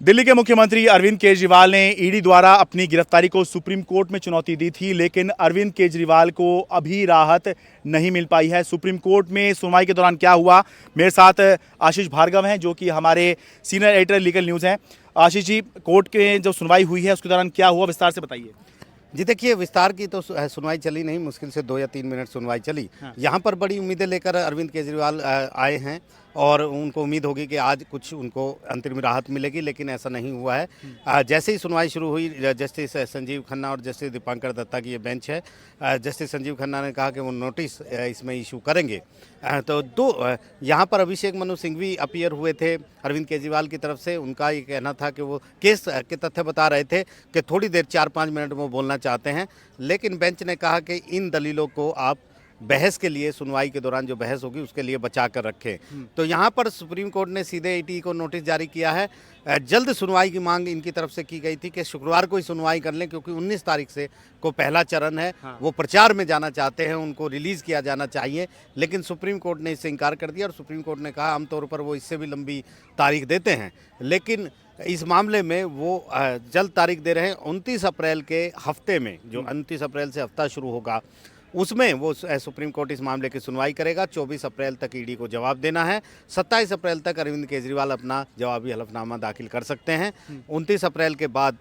दिल्ली के मुख्यमंत्री अरविंद केजरीवाल ने ईडी द्वारा अपनी गिरफ्तारी को सुप्रीम कोर्ट में चुनौती दी थी, लेकिन अरविंद केजरीवाल को अभी राहत नहीं मिल पाई है। सुप्रीम कोर्ट में सुनवाई के दौरान क्या हुआ, मेरे साथ आशीष भार्गव हैं जो कि हमारे सीनियर एडिटर लीगल न्यूज़ हैं। आशीष जी, कोर्ट के जो सुनवाई हुई है उसके दौरान क्या हुआ, विस्तार से बताइए। जी देखिए, विस्तार की तो सुनवाई चली नहीं, मुश्किल से 2 या 3 मिनट सुनवाई चली। यहाँ पर बड़ी उम्मीदें लेकर अरविंद केजरीवाल आए हैं और उनको उम्मीद होगी कि आज कुछ उनको अंतरिम राहत मिलेगी, लेकिन ऐसा नहीं हुआ है। जैसे ही सुनवाई शुरू हुई, जस्टिस संजीव खन्ना और जस्टिस दीपांकर दत्ता की ये बेंच है। जस्टिस संजीव खन्ना ने कहा कि वो नोटिस इसमें इशू करेंगे। तो यहाँ पर अभिषेक मनु सिंघवी अपीयर हुए थे अरविंद केजरीवाल की तरफ से। उनका ये कहना था कि वो केस के तथ्य बता रहे थे कि थोड़ी देर 4-5 मिनट में बोलना चाहते हैं, लेकिन बेंच ने कहा कि इन दलीलों को आप बहस के लिए, सुनवाई के दौरान जो बहस होगी उसके लिए बचा कर रखें। तो यहाँ पर सुप्रीम कोर्ट ने सीधे ईडी को नोटिस जारी किया है। जल्द सुनवाई की मांग इनकी तरफ से की गई थी कि शुक्रवार को ही सुनवाई कर लें, क्योंकि 19 तारीख से को पहला चरण है। वो प्रचार में जाना चाहते हैं, उनको रिलीज़ किया जाना चाहिए, लेकिन सुप्रीम कोर्ट ने इससे इनकार कर दिया। और सुप्रीम कोर्ट ने कहा आमतौर पर वो इससे भी लंबी तारीख देते हैं, लेकिन इस मामले में वो जल्द तारीख दे रहे हैं। 29 अप्रैल के हफ्ते में, जो 29 अप्रैल से हफ्ता शुरू होगा, उसमें वो सुप्रीम कोर्ट इस मामले की सुनवाई करेगा। 24 अप्रैल तक ईडी को जवाब देना है। 27 अप्रैल तक अरविंद केजरीवाल अपना जवाबी हलफनामा दाखिल कर सकते हैं। 29 अप्रैल के बाद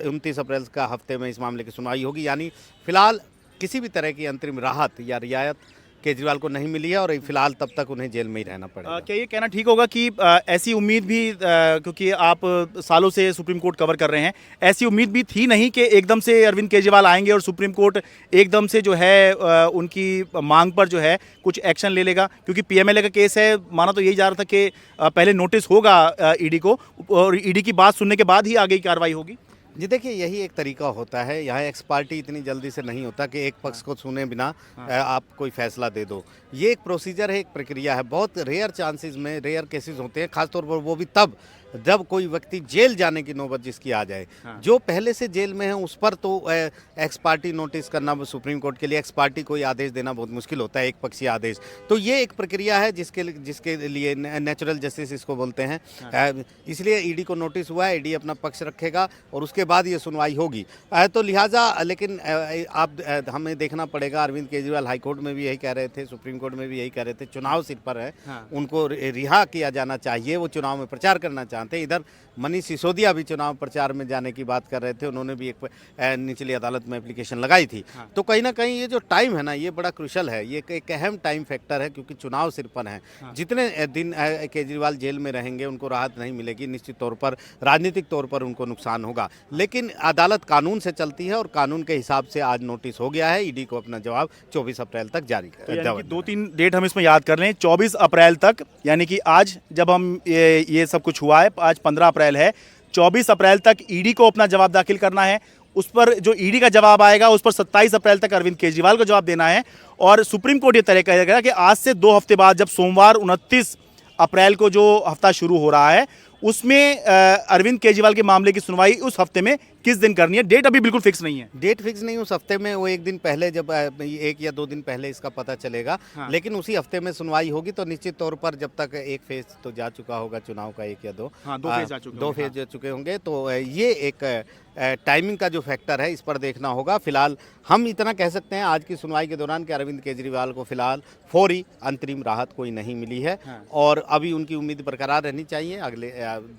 29 अप्रैल का हफ्ते में इस मामले की सुनवाई होगी। यानी फिलहाल किसी भी तरह की अंतरिम राहत या रियायत केजरीवाल को नहीं मिली है और फिलहाल तब तक उन्हें जेल में ही रहना पड़ेगा। क्या ये कहना ठीक होगा कि ऐसी उम्मीद भी, क्योंकि आप सालों से सुप्रीम कोर्ट कवर कर रहे हैं, ऐसी उम्मीद भी थी नहीं कि एकदम से अरविंद केजरीवाल आएंगे और सुप्रीम कोर्ट एकदम से जो है उनकी मांग पर जो है कुछ एक्शन ले लेगा? क्योंकि पीएमएलए का केस है, माना तो यही जा रहा था कि पहले नोटिस होगा ईडी को और ईडी की बात सुनने के बाद ही आगे की कार्रवाई होगी। जी देखिए, यही एक तरीका होता है। यहाँ एक्स पार्टी इतनी जल्दी से नहीं होता कि एक पक्ष को सुने बिना आप कोई फैसला दे दो। ये एक प्रोसीजर है, एक प्रक्रिया है। बहुत रेयर चांसेस में, रेयर केसेस होते हैं, खासतौर पर वो भी तब जब कोई व्यक्ति जेल जाने की नौबत जिसकी आ जाए। जो पहले से जेल में है उस पर तो एक्स पार्टी नोटिस करना सुप्रीम कोर्ट के लिए, एक्स पार्टी कोई आदेश देना बहुत मुश्किल होता है, एक पक्षीय आदेश। तो ये एक प्रक्रिया है जिसके लिए नेचुरल जस्टिस इसको बोलते हैं। इसलिए ईडी को नोटिस हुआ है, ईडी अपना पक्ष रखेगा और उसके बाद ये सुनवाई होगी। तो लिहाजा लेकिन हमें देखना पड़ेगा। अरविंद केजरीवाल हाईकोर्ट में भी यही कह रहे थे, सुप्रीम कोर्ट में भी यही कह रहे थे, चुनाव सिर पर है, उनको रिहा किया जाना चाहिए। वो चुनाव में प्रचार करना चाहते। इधर मनीष सिसोदिया भी चुनाव प्रचार में जाने की बात कर रहे थे, उन्होंने भी एक निचली अदालत में एप्लीकेशन लगाई थी। तो कहीं ना कहीं ये जो टाइम है ना, ये बड़ा क्रूशल है, ये एक अहम टाइम फैक्टर है, क्योंकि चुनाव सिर पर है। जितने दिन केजरीवाल जेल में रहेंगे उनको राहत नहीं मिलेगी, निश्चित तौर पर राजनीतिक तौर पर उनको नुकसान होगा। लेकिन अदालत कानून से चलती है और कानून के हिसाब से आज नोटिस हो गया है। ईडी को अपना जवाब 24 अप्रैल तक जारी कर 2-3 डेट हम इसमें याद कर लें। 24 अप्रैल तक, यानी कि आज जब हम ये सब कुछ हुआ है, आज 15 अप्रैल है, 24 अप्रैल तक ईडी को अपना जवाब दाखिल करना है। उस पर जो ईडी का जवाब आएगा उस पर 27 अप्रैल तक अरविंद केजरीवाल को जवाब देना है। और सुप्रीम कोर्ट ये तय करेगा कि आज से 2 हफ्ते बाद, जब सोमवार 29 अप्रैल को जो हफ्ता शुरू हो रहा है, उसमें अरविंद केजरीवाल के मामले की सुनवाई उस हफ्ते में किस दिन करनी है। डेट अभी बिल्कुल फिक्स नहीं है। डेट फिक्स नहीं, उस हफ्ते में वो एक दिन पहले, जब 1 या 2 दिन पहले इसका पता चलेगा। लेकिन उसी हफ्ते में सुनवाई होगी। तो निश्चित तौर पर जब तक एक फेज तो जा चुका होगा चुनाव का, 1 या 2, 2 फेज जा चुके होंगे। तो ये एक टाइमिंग का जो फैक्टर है, इस पर देखना होगा। फिलहाल हम इतना कह सकते हैं आज की सुनवाई के दौरान कि अरविंद केजरीवाल को फिलहाल फौरी अंतरिम राहत कोई नहीं मिली है और अभी उनकी उम्मीद बरकरार रहनी चाहिए अगले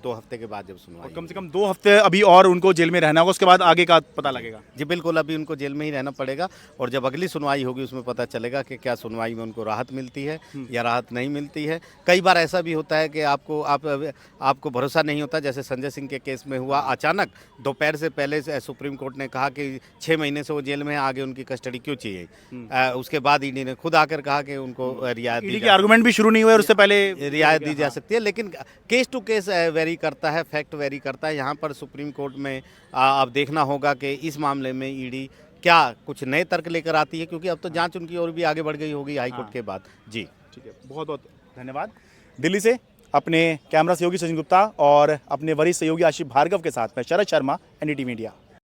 2 हफ्ते के बाद जब सुनवाई। कम से कम 2 हफ्ते अभी और उनको जेल में रहना होगा, उसके बाद आगे का पता लगेगा। जी बिल्कुल, अभी उनको जेल में ही रहना पड़ेगा और जब अगली सुनवाई होगी उसमें पता चलेगा कि क्या सुनवाई में उनको राहत मिलती है या राहत नहीं मिलती है। कई बार ऐसा भी होता है कि आपको भरोसा नहीं होता, जैसे संजय सिंह के केस में हुआ। अचानक दोपहर से पहले सुप्रीम कोर्ट ने कहा कि 6 महीने से वो जेल में है, आगे उनकी कस्टडी क्यों चाहिए। उसके बाद ईडी ने खुद आकर कहा कि उनको रियायत दी, आर्गुमेंट भी शुरू नहीं हुए और उससे पहले रियायत दी जा सकती है। लेकिन केस टू केस वेरी करता है, फैक्ट वेरी करता है। यहाँ पर सुप्रीम कोर्ट में अब देखना होगा कि इस मामले में ईडी क्या कुछ नए तर्क लेकर आती है, क्योंकि अब तो जांच उनकी और भी आगे बढ़ गई होगी हाईकोर्ट के बाद। जी ठीक है, बहुत बहुत धन्यवाद। दिल्ली से अपने कैमरा सहयोगी सचिन गुप्ता और अपने वरिष्ठ सहयोगी आशीष भार्गव के साथ मैं शरद शर्मा, एनडीटीवी मीडिया।